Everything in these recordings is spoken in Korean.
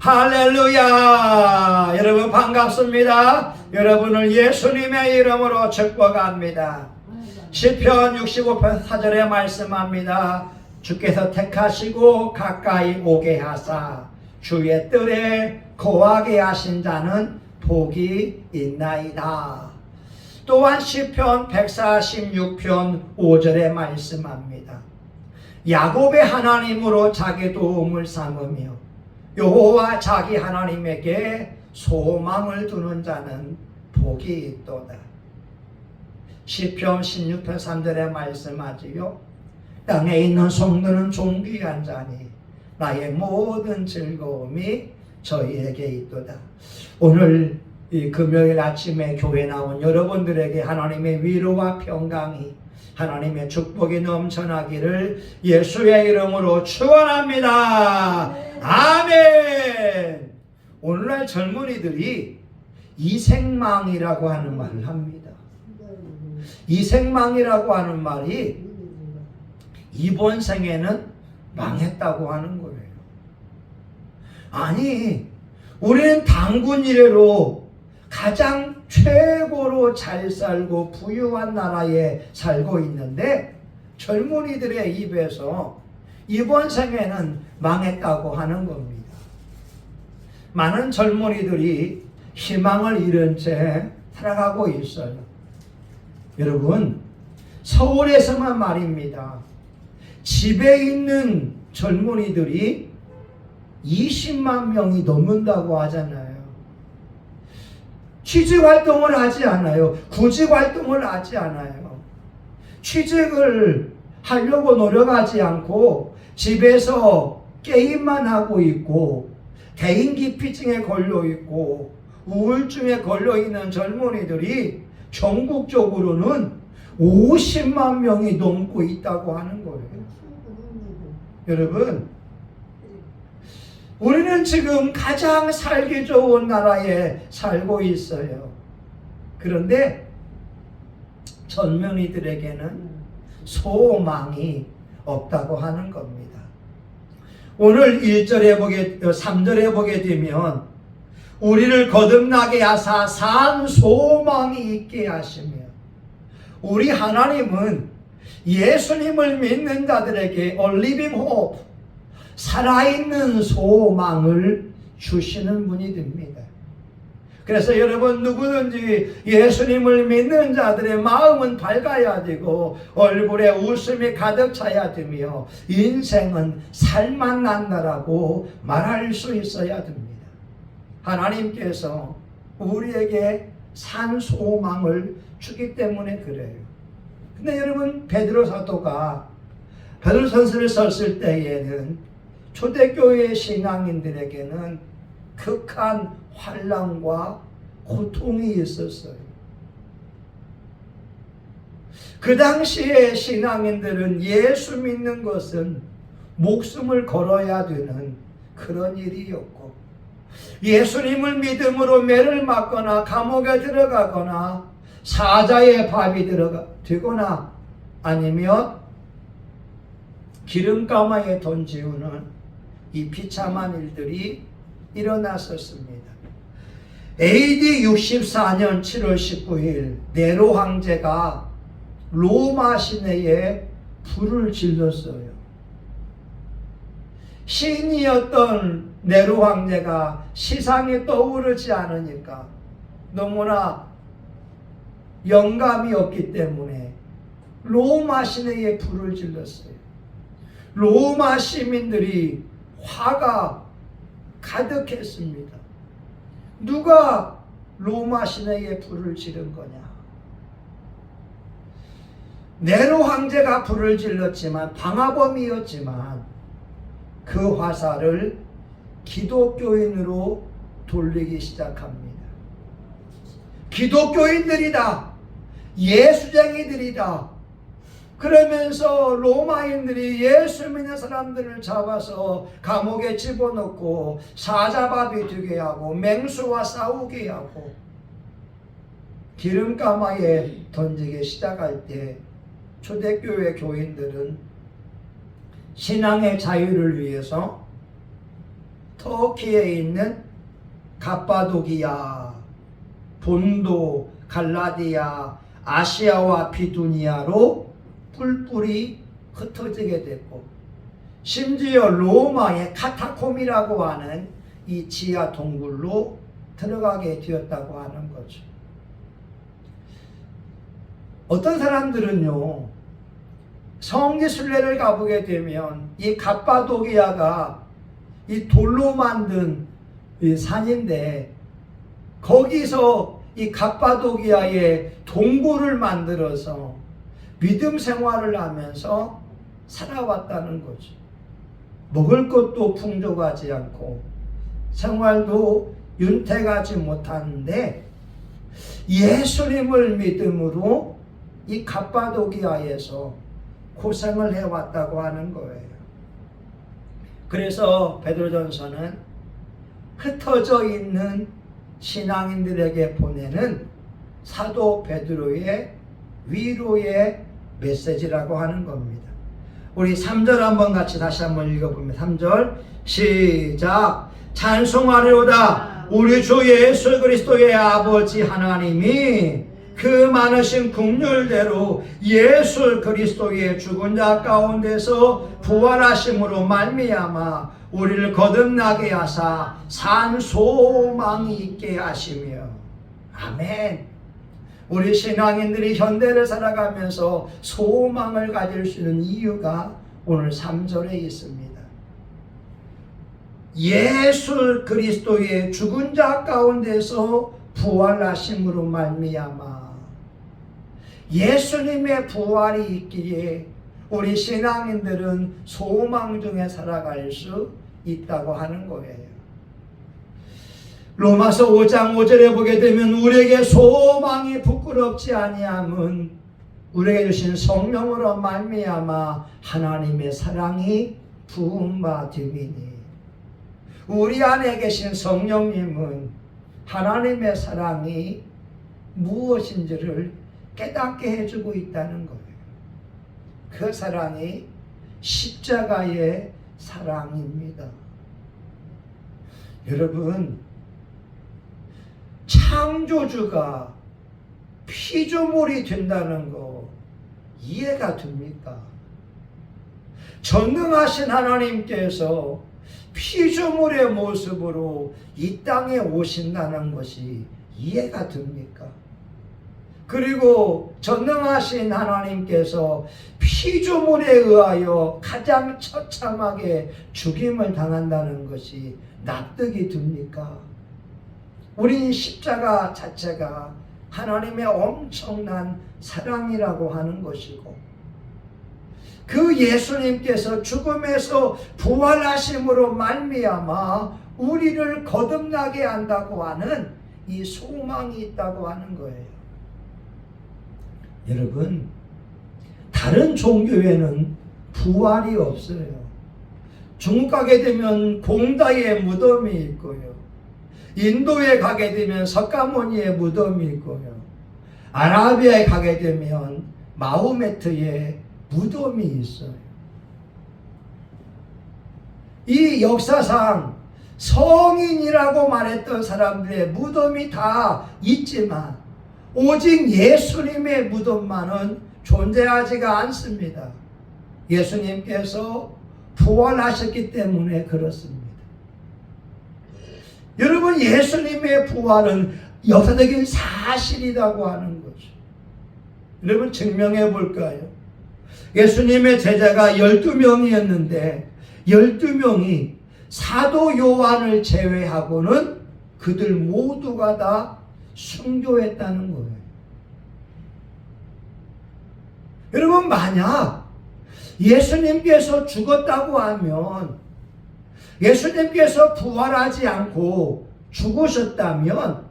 할렐루야! 여러분 반갑습니다. 여러분을 예수님의 이름으로 축복합니다. 시편 65편 4절에 말씀합니다. 주께서 택하시고 가까이 오게 하사 주의 뜰에 거하게 하신 자는 복이 있나이다. 또한 시편 146편 5절에 말씀합니다. 야곱의 하나님으로 자기 도움을 삼으며 여호와 자기 하나님에게 소망을 두는 자는 복이 있도다. 시편 16편 3절에 말씀하지요. 땅에 있는 성도는 존귀한 자니 나의 모든 즐거움이 저희에게 있도다. 오늘 이 금요일 아침에 교회 나온 여러분들에게 하나님의 위로와 평강이, 하나님의 축복이 넘쳐나기를 예수의 이름으로 축원합니다. 아멘. 오늘날 젊은이들이 이생망이라고 하는 말을 합니다. 이생망이라고 하는 말이 이번 생에는 망했다고 하는 거예요. 아니, 우리는 단군 이래로 가장 최고로 잘 살고 부유한 나라에 살고 있는데 젊은이들의 입에서 이번 생에는 망했다고 하는 겁니다. 많은 젊은이들이 희망을 잃은 채 살아가고 있어요. 여러분, 서울에서만 말입니다. 집에 있는 젊은이들이 20만 명이 넘는다고 하잖아요. 취직활동을 하지 않아요. 구직활동을 하지 않아요. 취직을 하려고 노력하지 않고 집에서 게임만 하고 있고 대인기피증에 걸려있고 우울증에 걸려있는 젊은이들이 전국적으로는 50만 명이 넘고 있다고 하는 거예요. 여러분, 우리는 지금 가장 살기 좋은 나라에 살고 있어요. 그런데 젊은이들에게는 소망이 없다고 하는 겁니다. 오늘 3절에 보게 되면 우리를 거듭나게 하사 산 소망이 있게 하시며, 우리 하나님은 예수님을 믿는 자들에게 A living hope, 살아있는 소망을 주시는 분이 됩니다. 그래서 여러분, 누구든지 예수님을 믿는 자들의 마음은 밝아야 되고 얼굴에 웃음이 가득 차야 되며 인생은 살만 난다라고 말할 수 있어야 됩니다. 하나님께서 우리에게 산 소망을 주기 때문에 그래요. 근데 여러분, 베드로 사도가 베드로전서를 썼을 때에는 초대교회 신앙인들에게는 극한 환난과 고통이 있었어요. 그 당시에 신앙인들은 예수 믿는 것은 목숨을 걸어야 되는 그런 일이었고, 예수님을 믿음으로 매를 맞거나 감옥에 들어가거나 사자의 밥이 되거나 아니면 기름가마에 던지우는 이 비참한 일들이 일어났었습니다. AD 64년 7월 19일 네로 황제가 로마 시내에 불을 질렀어요. 시인이었던 네로 황제가 시상이 떠오르지 않으니까 너무나 영감이 없기 때문에 로마 시내에 불을 질렀어요. 로마 시민들이 화가 가득했습니다. 누가 로마 시내에 불을 지른 거냐? 네로 황제가 불을 질렀지만, 방화범이었지만 그 화살을 기독교인으로 돌리기 시작합니다. 기독교인들이다, 예수쟁이들이다 그러면서 로마인들이 예수 믿는 사람들을 잡아서 감옥에 집어넣고 사자밥이 되게 하고 맹수와 싸우게 하고 기름가마에 던지기 시작할 때 초대교회 교인들은 신앙의 자유를 위해서 터키에 있는 갑바도기아, 본도, 갈라디아, 아시아와 비두니아로 뿔뿔이 흩어지게 됐고, 심지어 로마의 카타콤이라고 하는 이 지하 동굴로 들어가게 되었다고 하는 거죠. 어떤 사람들은요, 성지 순례를 가보게 되면 이 갑바도기아가 이 돌로 만든 이 산인데, 거기서 이 갑바도기아의 동굴을 만들어서 믿음 생활을 하면서 살아왔다는 거죠. 먹을 것도 풍족하지 않고 생활도 윤택하지 못하는데, 예수님을 믿음으로 이 갑바도기아에서 고생을 해왔다고 하는 거예요. 그래서 베드로전서는 흩어져 있는 신앙인들에게 보내는 사도 베드로의 위로의 메시지라고 하는 겁니다. 우리 3절 한번 같이 다시 한번 읽어보면, 3절 시작. 찬송하리로다. 우리 주 예수 그리스도의 아버지 하나님이 그 많으신 긍휼대로 예수 그리스도의 죽은 자 가운데서 부활하심으로 말미암아 우리를 거듭나게 하사 산 소망이 있게 하시며. 아멘. 우리 신앙인들이 현대를 살아가면서 소망을 가질 수 있는 이유가 오늘 3절에 있습니다. 예수 그리스도의 죽은 자 가운데서 부활하심으로 말미암아, 예수님의 부활이 있기에 우리 신앙인들은 소망 중에 살아갈 수 있다고 하는 거예요. 로마서 5장 5절에 보게 되면, 우리에게 소망이 부끄럽지 아니함은 우리에게 주신 성령으로 말미암아 하나님의 사랑이 부은 바 됨이니. 우리 안에 계신 성령님은 하나님의 사랑이 무엇인지를 깨닫게 해주고 있다는 거예요. 그 사랑이 십자가의 사랑입니다. 여러분, 창조주가 피조물이 된다는 거 이해가 됩니까? 전능하신 하나님께서 피조물의 모습으로 이 땅에 오신다는 것이 이해가 됩니까? 그리고 전능하신 하나님께서 피조물에 의하여 가장 처참하게 죽임을 당한다는 것이 납득이 됩니까? 우리 십자가 자체가 하나님의 엄청난 사랑이라고 하는 것이고, 그 예수님께서 죽음에서 부활하심으로 말미암아 우리를 거듭나게 한다고 하는 이 소망이 있다고 하는 거예요. 여러분, 다른 종교에는 부활이 없어요. 중국 가게 되면 공다의 무덤이 있고요, 인도에 가게 되면 석가모니의 무덤이 있고요, 아라비아에 가게 되면 마호메트의 무덤이 있어요. 이 역사상 성인이라고 말했던 사람들의 무덤이 다 있지만 오직 예수님의 무덤만은 존재하지가 않습니다. 예수님께서 부활하셨기 때문에 그렇습니다. 여러분, 예수님의 부활은 역사적인 사실이라고 하는 거죠. 여러분, 증명해 볼까요? 예수님의 제자가 12명이었는데 12명이 사도 요한을 제외하고는 그들 모두가 다 순교했다는 거예요. 여러분, 만약 예수님께서 죽었다고 하면, 예수님께서 부활하지 않고 죽으셨다면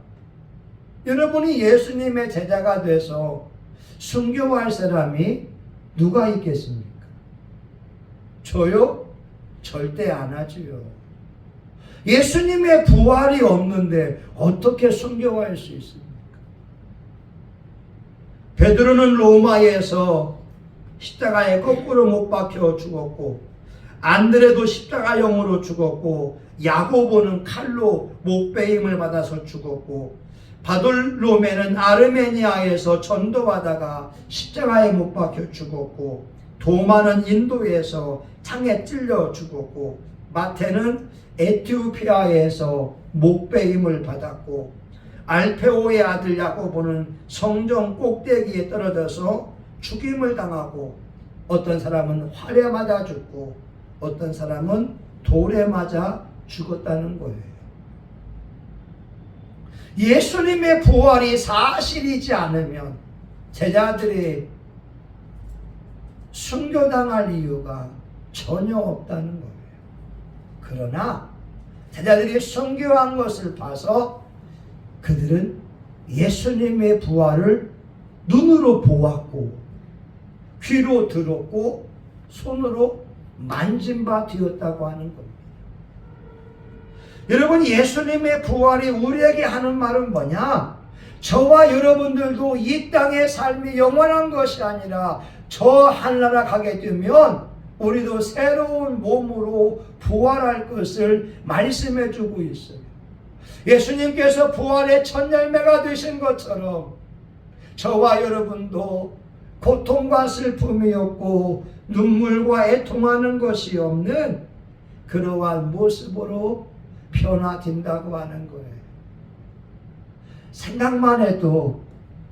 여러분이 예수님의 제자가 돼서 순교할 사람이 누가 있겠습니까? 저요? 절대 안 하지요. 예수님의 부활이 없는데 어떻게 순교할 수 있습니까? 베드로는 로마에서 십자가에 거꾸로 못 박혀 죽었고, 안드레도 십자가형으로 죽었고, 야고보는 칼로 목베임을 받아서 죽었고, 바돌로메는 아르메니아에서 전도하다가 십자가에 못 박혀 죽었고, 도마는 인도에서 창에 찔려 죽었고, 마태는 에티오피아에서 목베임을 받았고, 알페오의 아들 야고보는 성전 꼭대기에 떨어져서 죽임을 당하고, 어떤 사람은 활에 맞아 죽고 어떤 사람은 돌에 맞아 죽었다는 거예요. 예수님의 부활이 사실이지 않으면 제자들이 순교당할 이유가 전혀 없다는 거예요. 그러나 제자들이 순교한 것을 봐서 그들은 예수님의 부활을 눈으로 보았고, 귀로 들었고, 손으로 만진 바 되었다고 하는 겁니다. 여러분, 예수님의 부활이 우리에게 하는 말은 뭐냐? 저와 여러분들도 이 땅의 삶이 영원한 것이 아니라 저 하늘나라 가게 되면 우리도 새로운 몸으로 부활할 것을 말씀해 주고 있어요. 예수님께서 부활의 첫 열매가 되신 것처럼 저와 여러분도 고통과 슬픔이 없고 눈물과 애통하는 것이 없는 그러한 모습으로 변화된다고 하는 거예요. 생각만 해도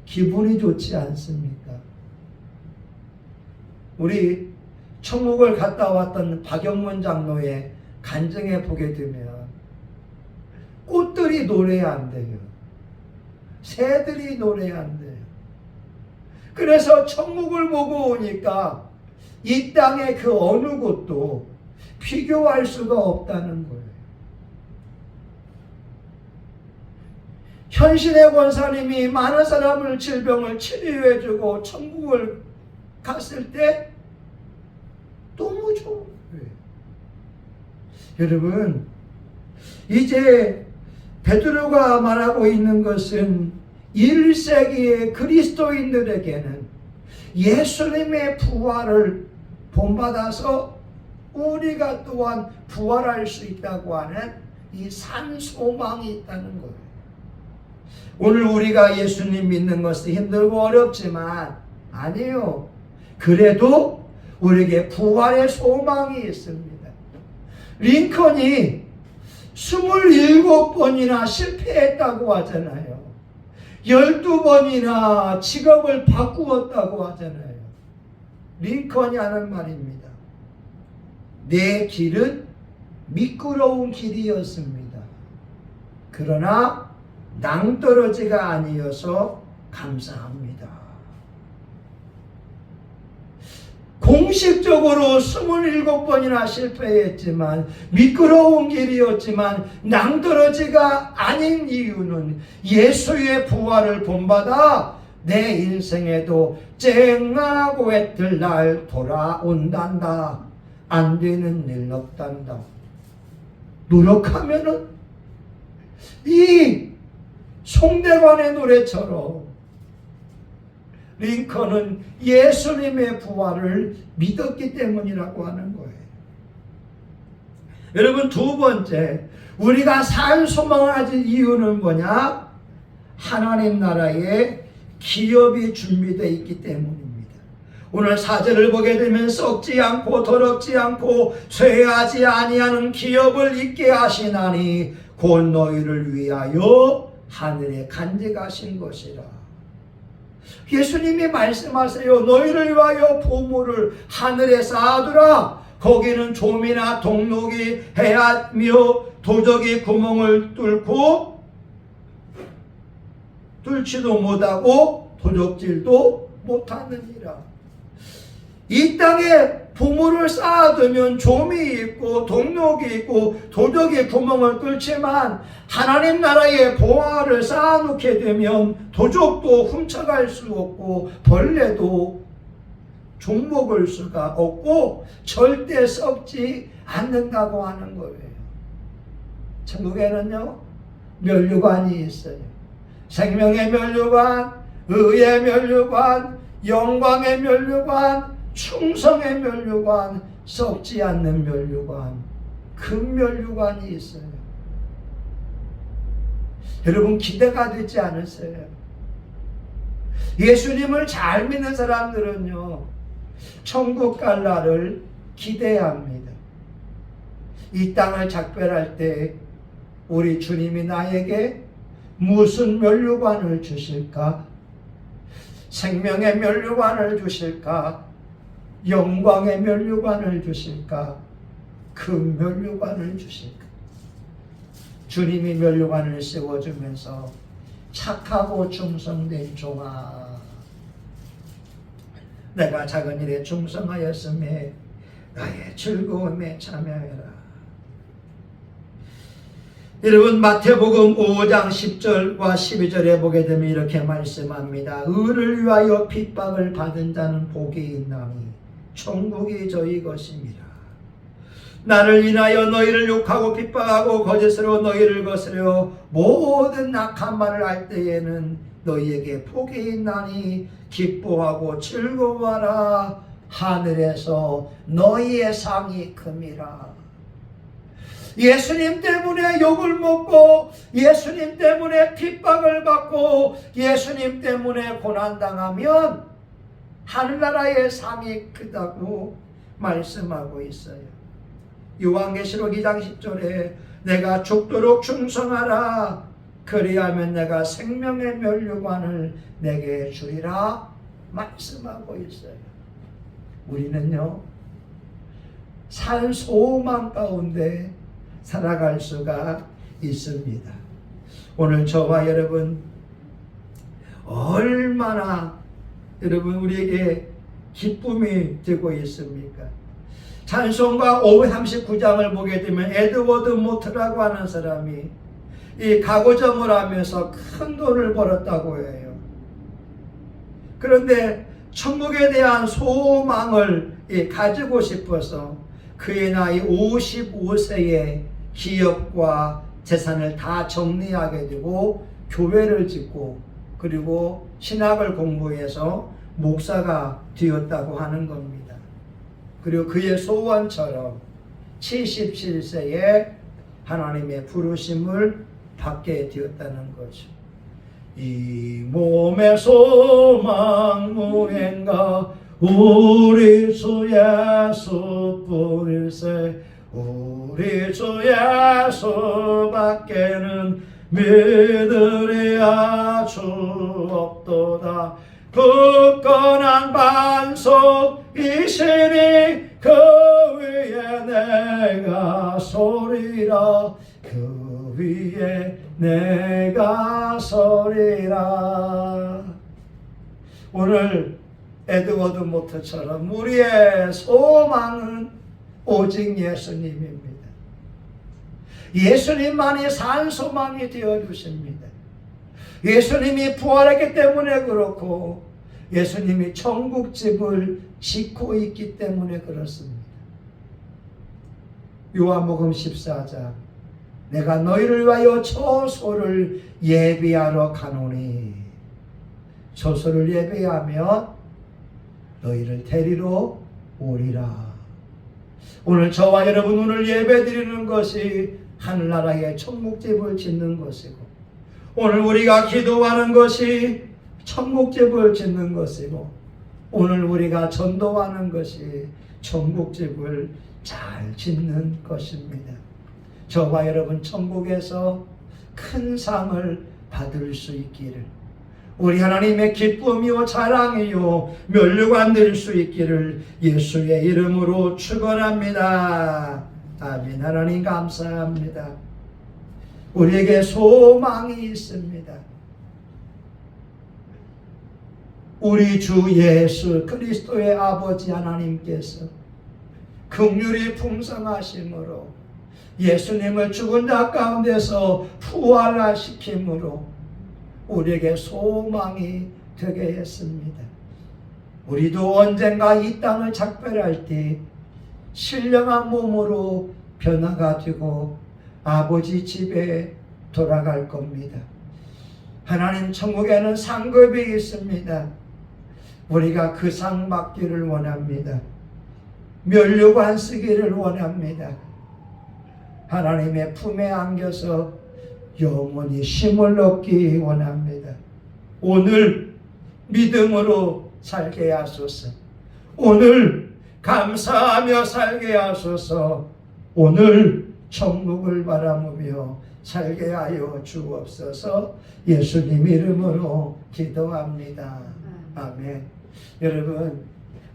기분이 좋지 않습니까? 우리 천국을 갔다 왔던 박영문 장로의 간증에 보게 되면 꽃들이 노래한대요. 새들이 노래한대요. 그래서 천국을 보고 오니까 이 땅의 그 어느 곳도 비교할 수가 없다는 거예요. 현신의 권사님이 많은 사람을 질병을 치료해주고 천국을 갔을 때 너무 좋은 거예요. 여러분, 이제 베드로가 말하고 있는 것은 1세기의 그리스도인들에게는 예수님의 부활을 본받아서 우리가 또한 부활할 수 있다고 하는 이 산 소망이 있다는 거예요. 오늘 우리가 예수님 믿는 것은 힘들고 어렵지만 아니요. 그래도 우리에게 부활의 소망이 있습니다. 링컨이 27번이나 실패했다고 하잖아요. 12번이나 직업을 바꾸었다고 하잖아요. 링컨이 하는 말입니다. 내 길은 미끄러운 길이었습니다. 그러나 낭떠러지가 아니어서 감사합니다. 공식적으로 27번이나 실패했지만, 미끄러운 길이었지만 낭떠러지가 아닌 이유는 예수의 부활을 본받아 내 인생에도 쨍하고 애틀 날 돌아온단다. 안 되는 일 없단다. 노력하면은 이 송대관의 노래처럼 링컨은 예수님의 부활을 믿었기 때문이라고 하는 거예요. 여러분, 두 번째, 우리가 산 소망을 가질 이유는 뭐냐? 하나님 나라에 기업이 준비되어 있기 때문입니다. 오늘 4절을 보게 되면 썩지 않고 더럽지 않고 쇠하지 아니하는 기업을 있게 하시나니 곧 너희를 위하여 하늘에 간직하신 것이라. 예수님이 말씀하세요. 너희를 위하여 보물을 하늘에 쌓아두라. 거기는 좀이나 동록이 해하며 도적이 구멍을 뚫지도 못하고 도적질도 못하느니라. 이 땅에 보물을 쌓아두면 좀이 있고 동록이 있고 도적이 구멍을 뚫지만 하나님 나라의 보화를 쌓아놓게 되면 도적도 훔쳐갈 수 없고 벌레도 종먹을 수가 없고 절대 썩지 않는다고 하는 거예요. 천국에는요, 면류관이 있어요. 생명의 면류관, 의의 면류관, 영광의 면류관, 충성의 면류관, 썩지 않는 면류관, 금면류관이 있어요. 여러분 기대가 되지 않으세요? 예수님을 잘 믿는 사람들은요, 천국 갈 날을 기대합니다. 이 땅을 작별할 때 우리 주님이 나에게 무슨 면류관을 주실까? 생명의 면류관을 주실까? 영광의 면류관을 주실까? 그 면류관을 주실까? 주님이 면류관을 세워주면서 착하고 충성된 종아, 내가 작은 일에 충성하였음에 나의 즐거움에 참여해라. 여러분 마태복음 5장 10절과 12절에 보게 되면 이렇게 말씀합니다. 의를 위하여 핍박을 받은 자는 복이 있나니 천국이 저희 것입니다. 나를 인하여 너희를 욕하고 핍박하고 거짓으로 너희를 거스려 모든 악한 말을 할 때에는 너희에게 복이 있나니 기뻐하고 즐거워하라. 하늘에서 너희의 상이 큼이라. 예수님 때문에 욕을 먹고 예수님 때문에 핍박을 받고 예수님 때문에 고난당하면 하늘나라의 상이 크다고 말씀하고 있어요. 요한계시록 2장 10절에 내가 죽도록 충성하라. 그리하면 내가 생명의 면류관을 내게 주리라 말씀하고 있어요. 우리는요, 산 소망 가운데 살아갈 수가 있습니다. 오늘 저와 여러분 얼마나 여러분 우리에게 기쁨이 되고 있습니까? 찬송가 539장을 보게 되면 에드워드 모트라고 하는 사람이 이 가구점을 하면서 큰 돈을 벌었다고 해요. 그런데 천국에 대한 소망을 가지고 싶어서 그의 나이 55세에 기업과 재산을 다 정리하게 되고 교회를 짓고 그리고 신학을 공부해서 목사가 되었다고 하는 겁니다. 그리고 그의 소원처럼 77세에 하나님의 부르심을 받게 되었다는 거죠. 이 몸의 소망 무행가 우리 주 예수 뿐일세. 우리 주 예수 밖에는 믿으리야 주 없도다. 굳건한 반석이시니 그 위에 내가 서리라. 그 위에 내가 서리라. 오늘 에드워드 모트처럼 우리의 소망은 오직 예수님입니다. 예수님만이 산 소망이 되어주십니다. 예수님이 부활했기 때문에 그렇고 예수님이 천국집을 짓고 있기 때문에 그렇습니다. 요한복음 14장 내가 너희를 위하여 처소를 예비하러 가노니 처소를 예비하면 너희를 데리러 오리라. 오늘 저와 여러분 오늘 예배드리는 것이 하늘나라의 천국집을 짓는 것이고 오늘 우리가 기도하는 것이 천국집을 짓는 것이고 오늘 우리가 전도하는 것이 천국집을 잘 짓는 것입니다. 저와 여러분 천국에서 큰 상을 받을 수 있기를 우리 하나님의 기쁨이요 자랑이요 면류관 될 수 있기를 예수의 이름으로 축원합니다. 아멘. 하나님 감사합니다. 우리에게 소망이 있습니다. 우리 주 예수 그리스도의 아버지 하나님께서 긍휼이 풍성하심으로 예수님을 죽은 자 가운데서 부활하시킴으로 우리에게 소망이 되게 했습니다. 우리도 언젠가 이 땅을 작별할 때 신령한 몸으로 변화가 되고 아버지 집에 돌아갈 겁니다. 하나님 천국에는 상급이 있습니다. 우리가 그 상 받기를 원합니다. 면류관 쓰기를 원합니다. 하나님의 품에 안겨서 영원히 쉼을 얻기 원합니다. 오늘 믿음으로 살게 하소서. 오늘 감사하며 살게 하소서. 오늘 천국을 바라보며 살게 하여 주옵소서. 예수님 이름으로 기도합니다. 아멘. 여러분,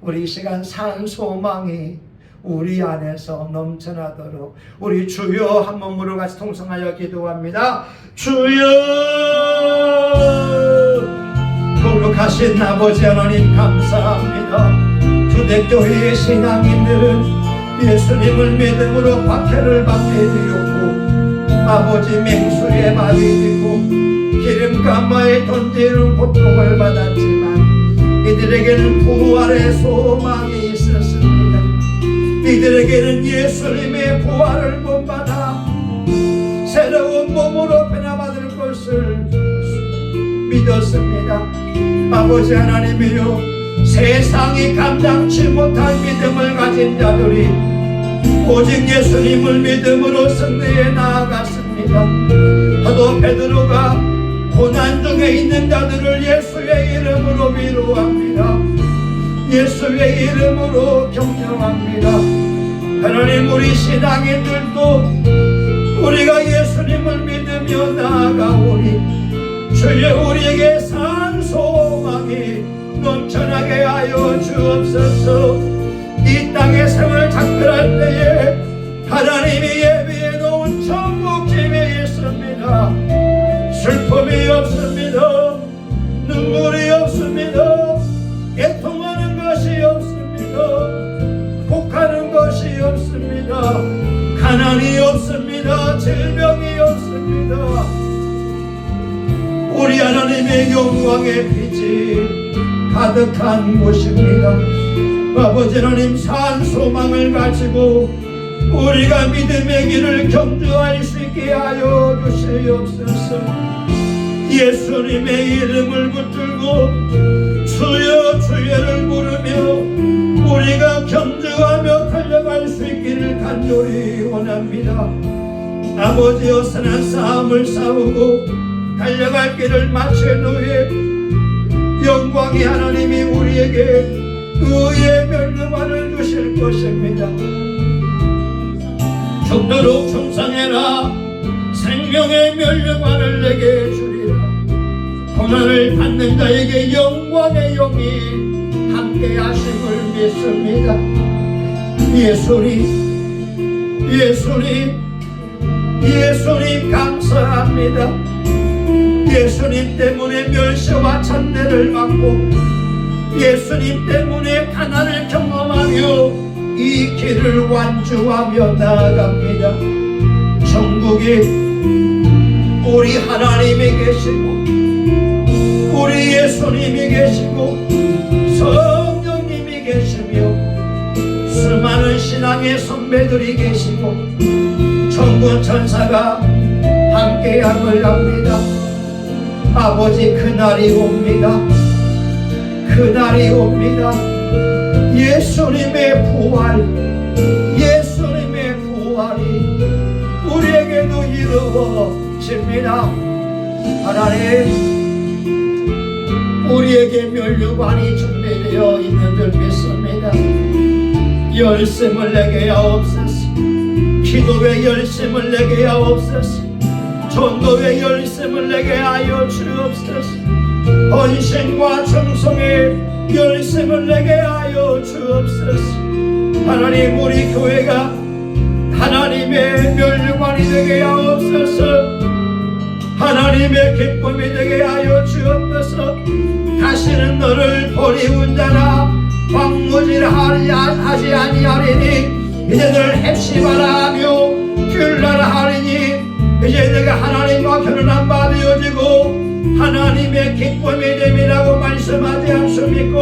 우리 이 시간 산 소망이 우리 안에서 넘쳐나도록 우리 주여 한 몸으로 같이 통성하여 기도합니다. 주여, 거룩하신 아버지 하나님 감사합니다. 초대교회의 신앙인들은 예수님을 믿음으로 박해를 받게 되었고 아버지 맹수의 말이 되고 기름감마에 던지는 고통을 받았지만 이들에게는 부활의 소망이 있었습니다. 이들에게는 예수님의 부활을 본받아 새로운 몸으로 변화받을 것을 믿었습니다. 아버지 하나님이여, 세상이 감당치 못한 믿음을 가진 자들이 오직 예수님을 믿음으로 승리에 나아갔습니다. 사도 베드로가 고난 중에 있는 자들을 예수의 이름으로 위로합니다. 예수의 이름으로 격려합니다. 하나님, 우리 신앙인들도 우리가 예수님을 믿으며 나아가오니 주여 우리에게 산 소망이 넘쳐나게 하여 주옵소서. 이 땅의 생을 작별할 때에 하나님이 예비해 놓은 천국 집에 있습니다. 슬픔이 없습니다. 눈물이 없습니다. 애통하는 것이 없습니다. 복하는 것이 없습니다. 가난이 없습니다. 질병이 없습니다. 우리 하나님의 영광의 빛이 가득한 곳입니다. 아버지 하나님, 산 소망을 가지고 우리가 믿음의 길을 경주할 수 있게 하여 주시옵소서. 예수님의 이름을 붙들고 주여 주여를 부르며 우리가 경주하며 달려갈 수 있기를 간절히 원합니다. 아버지, 어선한 싸움을 싸우고 달려갈 길을 마친 후에 영광의 하나님이 우리에게 의의 멸류관을 주실 것입니다. 죽도록 충성해라. 생명의 멸류관을 내게 주리라. 고난을 받는 자에게 영광의 영이 함께 하심을 믿습니다. 예수님, 예수님, 예수님 감사합니다. 예수님 때문에 멸시와 천대를 받고 예수님 때문에 가난을 경험하며 이 길을 완주하며 나아갑니다. 천국이 우리 하나님이 계시고 우리 예수님이 계시고 성령님이 계시며 수많은 신앙의 선배들이 계시고 천군 천사가 함께함을 합니다. 아버지, 그날이 옵니다. 그날이 옵니다. 예수님의 부활, 예수님의 부활이 우리에게도 이루어집니다. 하나님, 우리에게 멸류관이 준비되어 있는 줄 믿습니다. 열심을 내게 하옵소서. 기도의 열심을 내게 하옵소서. 전도의 열심을 내게 하여 주옵소서. 헌신과 충성의 열심을 내게 하여 주옵소서. 하나님, 우리 교회가 하나님의 멸류관이 되게 하옵소서. 하나님의 기쁨이 되게 하여 주옵소서. 다시는 너를 버리운 자라 광무질하지 아니하리니 이제 늘 heb시바라 하며 귤라라 하리니 이제 내가 하나님과 결혼한 바 되어지고 하나님의 기쁨이 됨이라고 말씀하지 않습니까?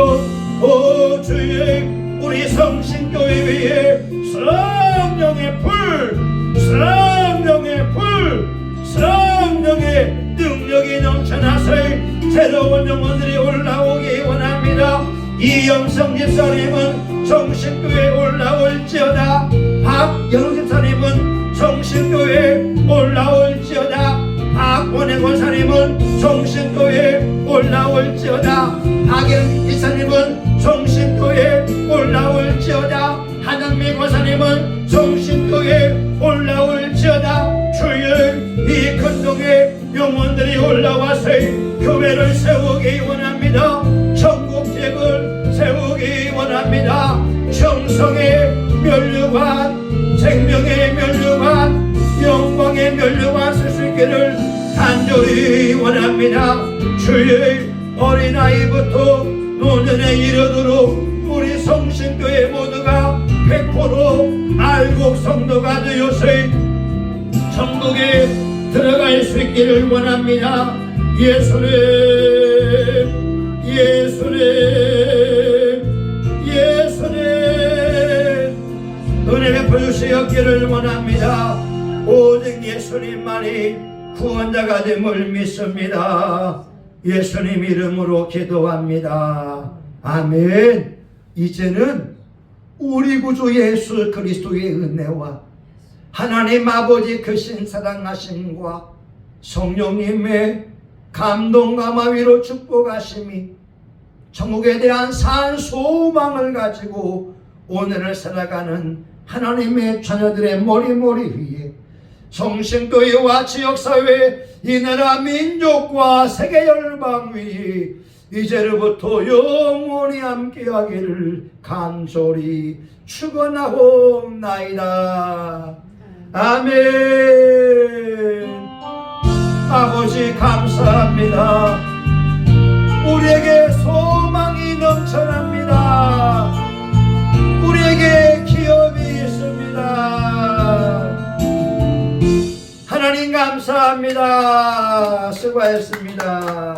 오 주의 우리 성신교회 위에 성령의 불, 성령의 불, 성령의 능력이 넘쳐나서 새로운 영혼들이 올라오기 원합니다. 이영성 집사님은 정신교회 올라올지어다. 박영숙 집사님은 정신교회 올라올지어다. 박원혜 권사님은 정신교회 올라올지어다. 박영 집사님은 정신교회 올라올지어다. 한영미 권사님은 정신교회 올라올지어다. 주여, 이 큰동에 영혼들이 올라와서 교회를 세우기 원합니다. 전국책을 세우기 원합니다. 정성의 면류관, 생명의 면류관, 영광의 면류관 쓸 수 있기를 간절히 원합니다. 주의 어린아이부터 노년에 이르도록 우리 성신교회 모두가 100% 알곡 성도가 되어서 천국에 들어갈 수 있기를 원합니다. 예수님, 예수님, 예수님, 은혜 베풀어 주시옵기를 원합니다. 오직 예수님만이 구원자가 됨을 믿습니다. 예수님 이름으로 기도합니다. 아멘. 이제는 우리 구주 예수 그리스도의 은혜와 하나님 아버지 크신 사랑하심과 성령님의 감동과 마위로 축복하심이 천국에 대한 산 소망을 가지고 오늘을 살아가는 하나님의 자녀들의 머리머리 위에 성신교회와 지역사회 이 나라 민족과 세계 열방 위에 이제로부터 영원히 함께하기를 간절히 축원하옵나이다. 아멘. 아버지 감사합니다. 우리에게 소망이 넘쳐납니다. 우리에게 기업이 있습니다. 하나님 감사합니다. 수고하셨습니다.